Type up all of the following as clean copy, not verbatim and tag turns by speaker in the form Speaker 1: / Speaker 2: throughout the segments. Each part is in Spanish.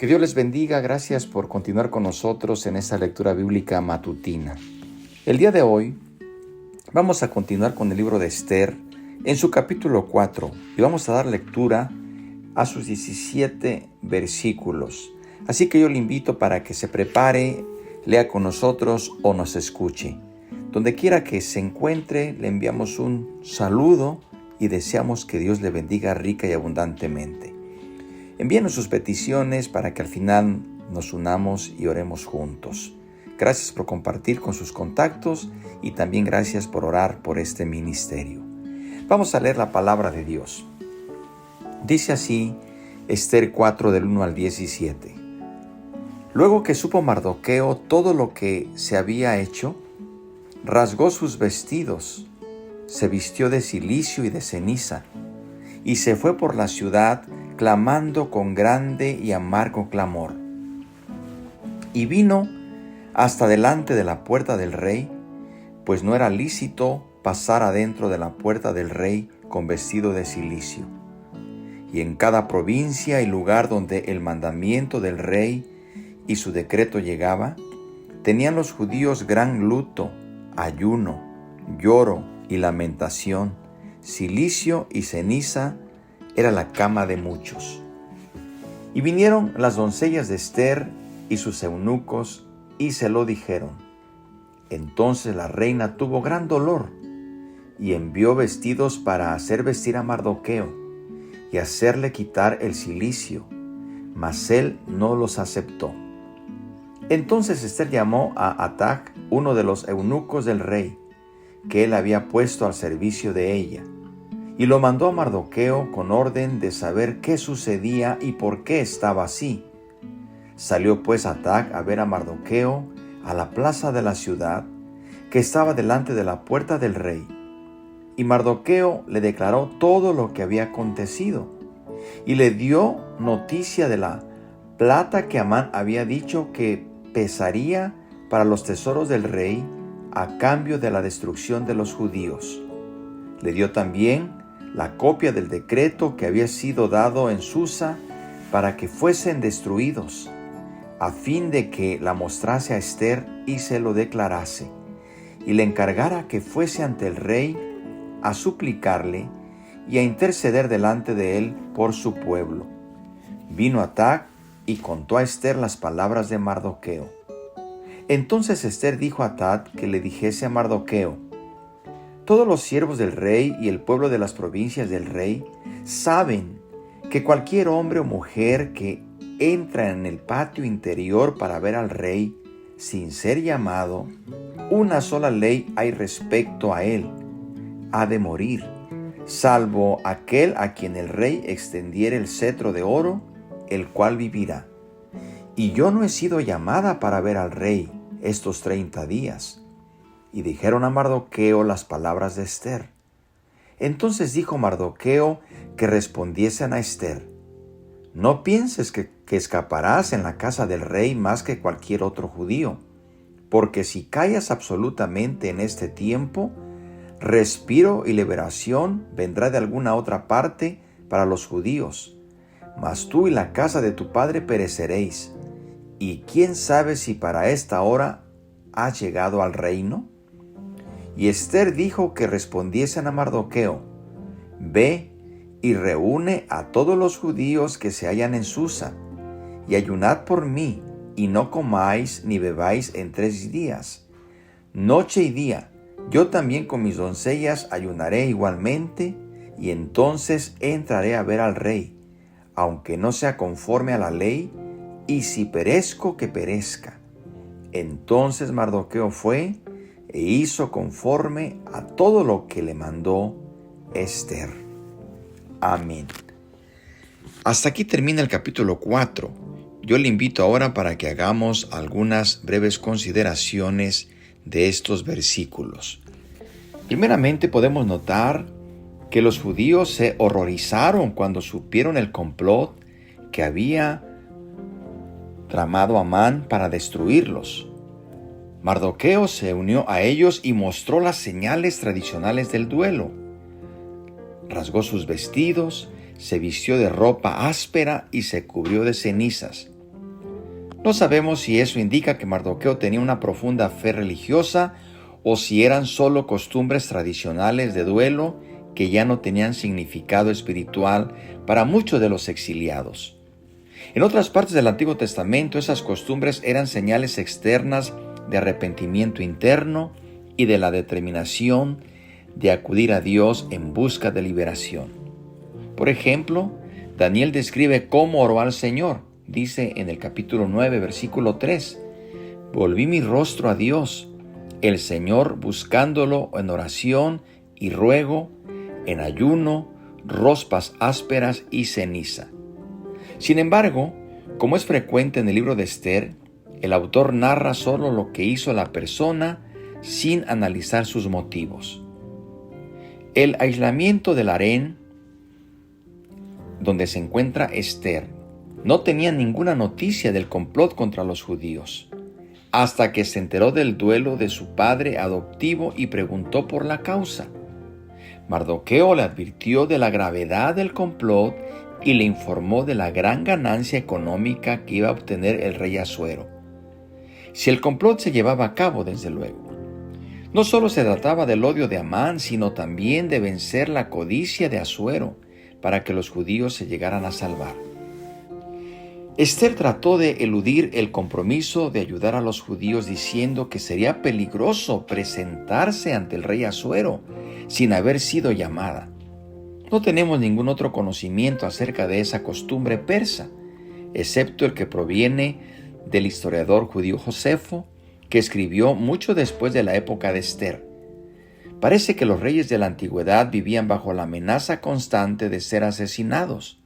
Speaker 1: Que Dios les bendiga, gracias por continuar con nosotros en esta lectura bíblica matutina. El día de hoy vamos a continuar con el libro de Esther en su capítulo 4 y vamos a dar lectura a sus 17 versículos. Así que yo le invito para que se prepare, lea con nosotros o nos escuche. Donde quiera que se encuentre, le enviamos un saludo y deseamos que Dios le bendiga rica y abundantemente. Envíenos sus peticiones para que al final nos unamos y oremos juntos. Gracias por compartir con sus contactos y también gracias por orar por este ministerio. Vamos a leer la palabra de Dios. Dice así Esther 4 del 1 al 17. Luego que supo Mardoqueo todo lo que se había hecho, rasgó sus vestidos, se vistió de cilicio y de ceniza, y se fue por la ciudad clamando con grande y amargo clamor. Y vino hasta delante de la puerta del rey, pues no era lícito pasar adentro de la puerta del rey con vestido de cilicio. Y en cada provincia y lugar donde el mandamiento del rey y su decreto llegaba, tenían los judíos gran luto, ayuno, lloro y lamentación. Cilicio y ceniza era la cama de muchos. Y vinieron las doncellas de Esther y sus eunucos y se lo dijeron. Entonces la reina tuvo gran dolor y envió vestidos para hacer vestir a Mardoqueo y hacerle quitar el cilicio, mas él no los aceptó. Entonces Esther llamó a Atag, uno de los eunucos del rey, que él había puesto al servicio de ella, y lo mandó a Mardoqueo con orden de saber qué sucedía y por qué estaba así. Salió pues Atag a ver a Mardoqueo a la plaza de la ciudad, que estaba delante de la puerta del rey. Y Mardoqueo le declaró todo lo que había acontecido, y le dio noticia de la plata que Amán había dicho que pesaría para los tesoros del rey a cambio de la destrucción de los judíos. Le dio también la copia del decreto que había sido dado en Susa para que fuesen destruidos, a fin de que la mostrase a Esther y se lo declarase, y le encargara que fuese ante el rey a suplicarle y a interceder delante de él por su pueblo. Vino Atag y contó a Esther las palabras de Mardoqueo. Entonces Esther dijo a Atag que le dijese a Mardoqueo: todos los siervos del rey y el pueblo de las provincias del rey saben que cualquier hombre o mujer que entra en el patio interior para ver al rey sin ser llamado, una sola ley hay respecto a él: ha de morir, salvo aquel a quien el rey extendiere el cetro de oro, el cual vivirá. Y yo no he sido llamada para ver al rey estos 30 días. Y dijeron a Mardoqueo las palabras de Esther. Entonces dijo Mardoqueo que respondiesen a Esther: no pienses que escaparás en la casa del rey más que cualquier otro judío, porque si callas absolutamente en este tiempo, respiro y liberación vendrá de alguna otra parte para los judíos, mas tú y la casa de tu padre pereceréis. ¿Y quién sabe si para esta hora has llegado al reino? Y Esther dijo que respondiesen a Mardoqueo: ve y reúne a todos los judíos que se hallan en Susa, y ayunad por mí, y no comáis ni bebáis en 3 días, noche y día. Yo también con mis doncellas ayunaré igualmente, y entonces entraré a ver al rey, aunque no sea conforme a la ley, y si perezco, que perezca. Entonces Mardoqueo fue e hizo conforme a todo lo que le mandó Esther. Amén. Hasta aquí termina el capítulo 4. Yo le invito ahora para que hagamos algunas breves consideraciones de estos versículos. Primeramente podemos notar que los judíos se horrorizaron cuando supieron el complot que había tramado Amán para destruirlos. Mardoqueo se unió a ellos y mostró las señales tradicionales del duelo. Rasgó sus vestidos, se vistió de ropa áspera y se cubrió de cenizas. No sabemos si eso indica que Mardoqueo tenía una profunda fe religiosa o si eran solo costumbres tradicionales de duelo que ya no tenían significado espiritual para muchos de los exiliados. En otras partes del Antiguo Testamento, esas costumbres eran señales externas de arrepentimiento interno y de la determinación de acudir a Dios en busca de liberación. Por ejemplo, Daniel describe cómo oró al Señor. Dice en el capítulo 9, versículo 3, «Volví mi rostro a Dios, el Señor, buscándolo en oración y ruego, en ayuno, rospas ásperas y ceniza». Sin embargo, como es frecuente en el libro de Esther, el autor narra solo lo que hizo la persona sin analizar sus motivos. El aislamiento del harén, donde se encuentra Esther, no tenía ninguna noticia del complot contra los judíos, hasta que se enteró del duelo de su padre adoptivo y preguntó por la causa. Mardoqueo le advirtió de la gravedad del complot y le informó de la gran ganancia económica que iba a obtener el rey Asuero, si el complot se llevaba a cabo, desde luego. No solo se trataba del odio de Amán, sino también de vencer la codicia de Asuero para que los judíos se llegaran a salvar. Esther trató de eludir el compromiso de ayudar a los judíos diciendo que sería peligroso presentarse ante el rey Asuero sin haber sido llamada. No tenemos ningún otro conocimiento acerca de esa costumbre persa, excepto el que proviene del historiador judío Josefo, que escribió mucho después de la época de Esther. Parece que los reyes de la antigüedad vivían bajo la amenaza constante de ser asesinados.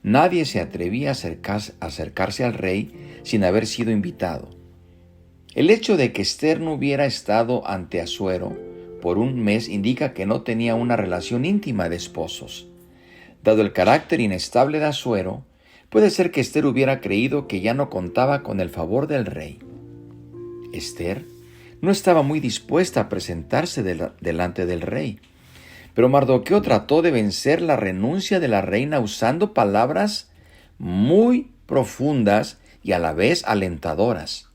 Speaker 1: Nadie se atrevía a acercarse al rey sin haber sido invitado. El hecho de que Esther no hubiera estado ante Asuero por un mes indica que no tenía una relación íntima de esposos. Dado el carácter inestable de Asuero, puede ser que Esther hubiera creído que ya no contaba con el favor del rey. Esther no estaba muy dispuesta a presentarse delante del rey, pero Mardoqueo trató de vencer la renuncia de la reina usando palabras muy profundas y a la vez alentadoras.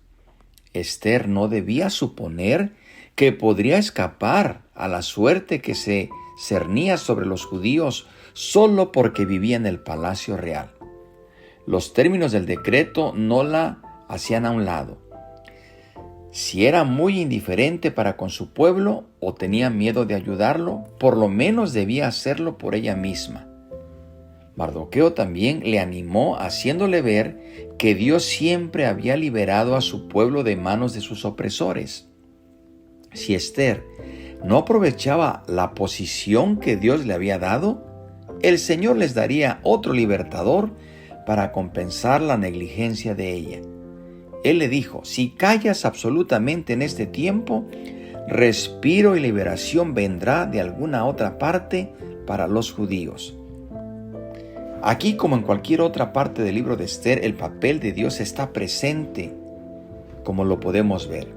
Speaker 1: Esther no debía suponer que podría escapar a la suerte que se cernía sobre los judíos solo porque vivía en el palacio real. Los términos del decreto no la hacían a un lado. Si era muy indiferente para con su pueblo o tenía miedo de ayudarlo, por lo menos debía hacerlo por ella misma. Mardoqueo también le animó haciéndole ver que Dios siempre había liberado a su pueblo de manos de sus opresores. Si Esther no aprovechaba la posición que Dios le había dado, el Señor les daría otro libertador para compensar la negligencia de ella. Él le dijo: si callas absolutamente en este tiempo, respiro y liberación vendrá de alguna otra parte para los judíos. Aquí, como en cualquier otra parte del libro de Esther, el papel de Dios está presente, como lo podemos ver.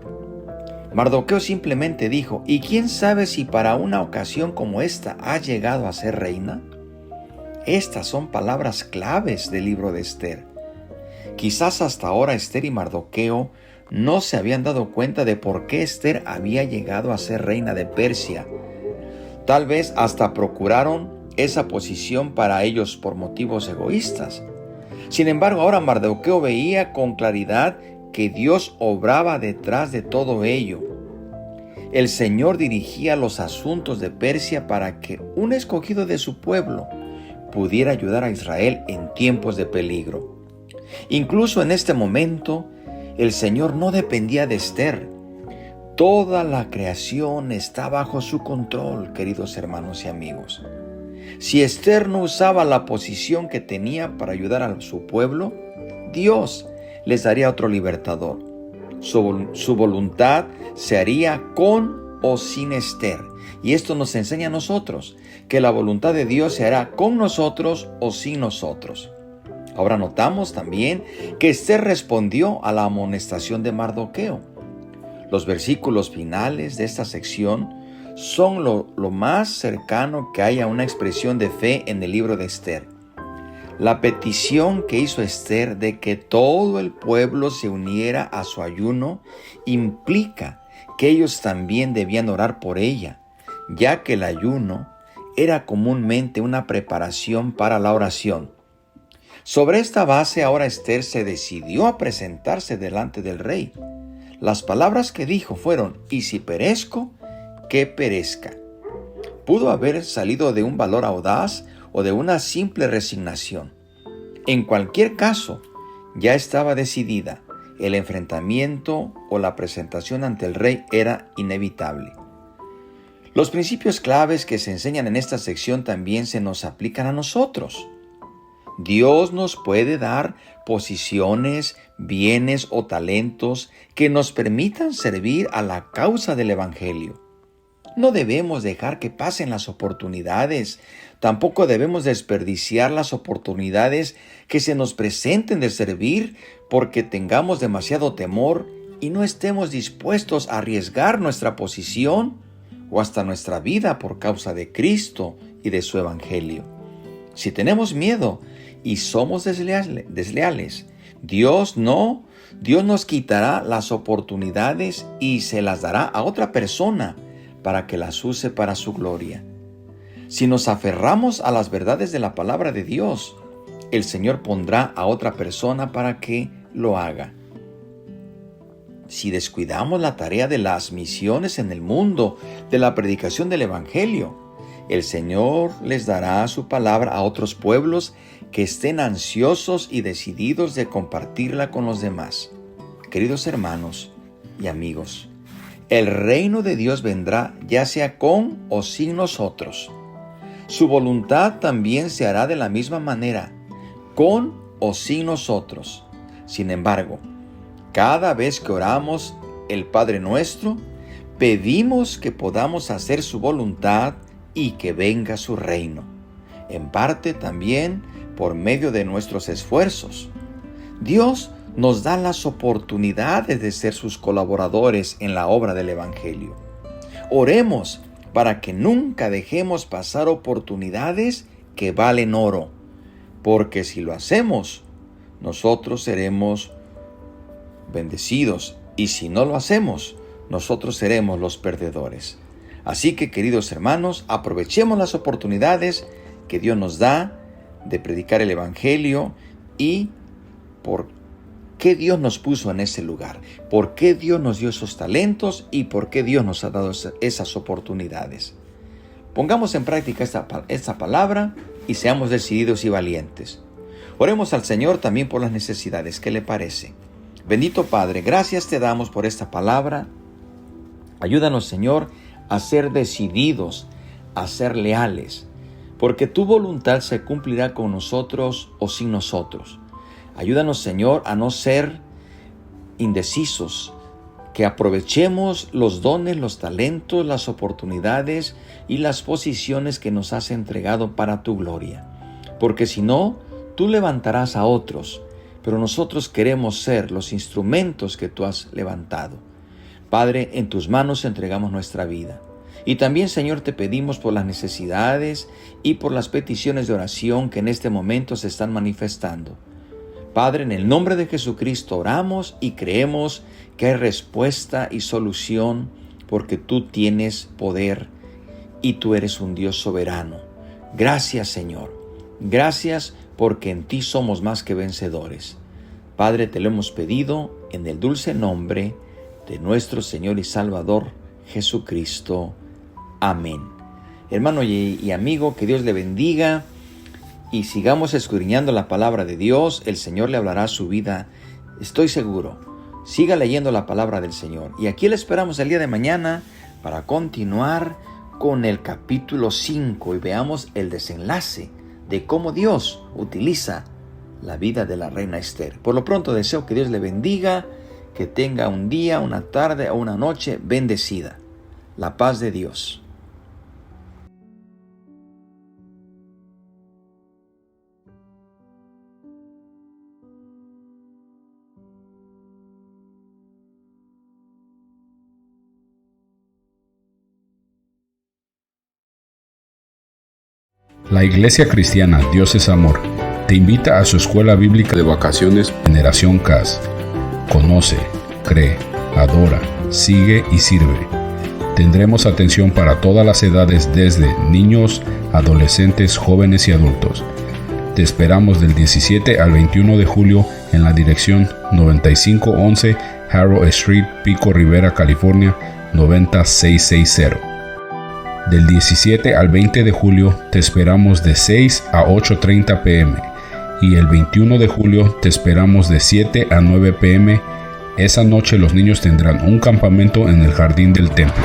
Speaker 1: Mardoqueo simplemente dijo: ¿y quién sabe si para una ocasión como esta ha llegado a ser reina? Estas son palabras claves del libro de Esther. Quizás hasta ahora Esther y Mardoqueo no se habían dado cuenta de por qué Esther había llegado a ser reina de Persia. Tal vez hasta procuraron esa posición para ellos por motivos egoístas. Sin embargo, ahora Mardoqueo veía con claridad que Dios obraba detrás de todo ello. El Señor dirigía los asuntos de Persia para que un escogido de su pueblo pudiera ayudar a Israel en tiempos de peligro. Incluso en este momento, el Señor no dependía de Esther. Toda la creación está bajo su control, queridos hermanos y amigos. Si Esther no usaba la posición que tenía para ayudar a su pueblo, Dios les daría otro libertador. Su voluntad se haría con o sin Esther. Y esto nos enseña a nosotros que la voluntad de Dios se hará con nosotros o sin nosotros. Ahora notamos también que Esther respondió a la amonestación de Mardoqueo. Los versículos finales de esta sección son lo más cercano que hay a una expresión de fe en el libro de Esther. La petición que hizo Esther de que todo el pueblo se uniera a su ayuno implica que ellos también debían orar por ella, ya que el ayuno era comúnmente una preparación para la oración. Sobre esta base, ahora Esther se decidió a presentarse delante del rey. Las palabras que dijo fueron: «Y si perezco, que perezca». Pudo haber salido de un valor audaz o de una simple resignación. En cualquier caso, ya estaba decidida. El enfrentamiento o la presentación ante el rey era inevitable. Los principios claves que se enseñan en esta sección también se nos aplican a nosotros. Dios nos puede dar posiciones, bienes o talentos que nos permitan servir a la causa del Evangelio. No debemos dejar que pasen las oportunidades. Tampoco debemos desperdiciar las oportunidades que se nos presenten de servir porque tengamos demasiado temor y no estemos dispuestos a arriesgar nuestra posición o hasta nuestra vida por causa de Cristo y de su Evangelio. Si tenemos miedo y somos desleales, Dios nos quitará las oportunidades y se las dará a otra persona para que las use para su gloria. Si nos aferramos a las verdades de la palabra de Dios, el Señor pondrá a otra persona para que lo haga. Si descuidamos la tarea de las misiones en el mundo, de la predicación del Evangelio, el Señor les dará su palabra a otros pueblos que estén ansiosos y decididos de compartirla con los demás. Queridos hermanos y amigos, el reino de Dios vendrá ya sea con o sin nosotros. Su voluntad también se hará de la misma manera, con o sin nosotros. Sin embargo, cada vez que oramos el Padre Nuestro, pedimos que podamos hacer su voluntad y que venga su reino, en parte también por medio de nuestros esfuerzos. Dios nos da las oportunidades de ser sus colaboradores en la obra del Evangelio. Oremos para que nunca dejemos pasar oportunidades que valen oro, porque si lo hacemos, nosotros seremos bendecidos, y si no lo hacemos, nosotros seremos los perdedores. Así que, queridos hermanos, aprovechemos las oportunidades que Dios nos da de predicar el Evangelio y por qué Dios nos puso en ese lugar, por qué Dios nos dio esos talentos y por qué Dios nos ha dado esas oportunidades. Pongamos en práctica esta palabra y seamos decididos y valientes. Oremos al Señor también por las necesidades. ¿Qué le parece? Bendito Padre, gracias te damos por esta palabra. Ayúdanos, Señor, a ser decididos, a ser leales, porque tu voluntad se cumplirá con nosotros o sin nosotros. Ayúdanos, Señor, a no ser indecisos, que aprovechemos los dones, los talentos, las oportunidades y las posiciones que nos has entregado para tu gloria. Porque si no, tú levantarás a otros, pero nosotros queremos ser los instrumentos que tú has levantado. Padre, en tus manos entregamos nuestra vida. Y también, Señor, te pedimos por las necesidades y por las peticiones de oración que en este momento se están manifestando. Padre, en el nombre de Jesucristo oramos y creemos que hay respuesta y solución porque tú tienes poder y tú eres un Dios soberano. Gracias, Señor. Gracias porque en ti somos más que vencedores. Padre, te lo hemos pedido en el dulce nombre de nuestro Señor y Salvador Jesucristo. Amén. Hermano y amigo, que Dios le bendiga y sigamos escudriñando la palabra de Dios. El Señor le hablará a su vida, estoy seguro. Siga leyendo la palabra del Señor. Y aquí le esperamos el día de mañana para continuar con el capítulo 5 y veamos el desenlace de cómo Dios utiliza la vida de la reina Esther. Por lo pronto deseo que Dios le bendiga, que tenga un día, una tarde o una noche bendecida. La paz de Dios.
Speaker 2: La Iglesia Cristiana Dios es Amor te invita a su escuela bíblica de vacaciones Generación CAS. Conoce, cree, adora, sigue y sirve. Tendremos atención para todas las edades desde niños, adolescentes, jóvenes y adultos. Te esperamos del 17 al 21 de julio en la dirección 9511 Harrow Street, Pico Rivera, California 90660. Del 17 al 20 de julio te esperamos de 6 a 8:30 p.m. y el 21 de julio te esperamos de 7 a 9 p.m. Esa noche los niños tendrán un campamento en el jardín del templo.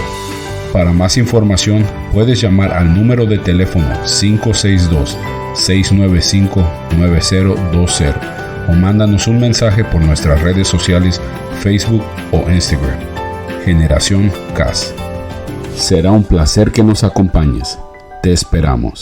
Speaker 2: Para más información puedes llamar al número de teléfono 562-695-9020 o mándanos un mensaje por nuestras redes sociales Facebook o Instagram. Generación CAS. Será un placer que nos acompañes. Te esperamos.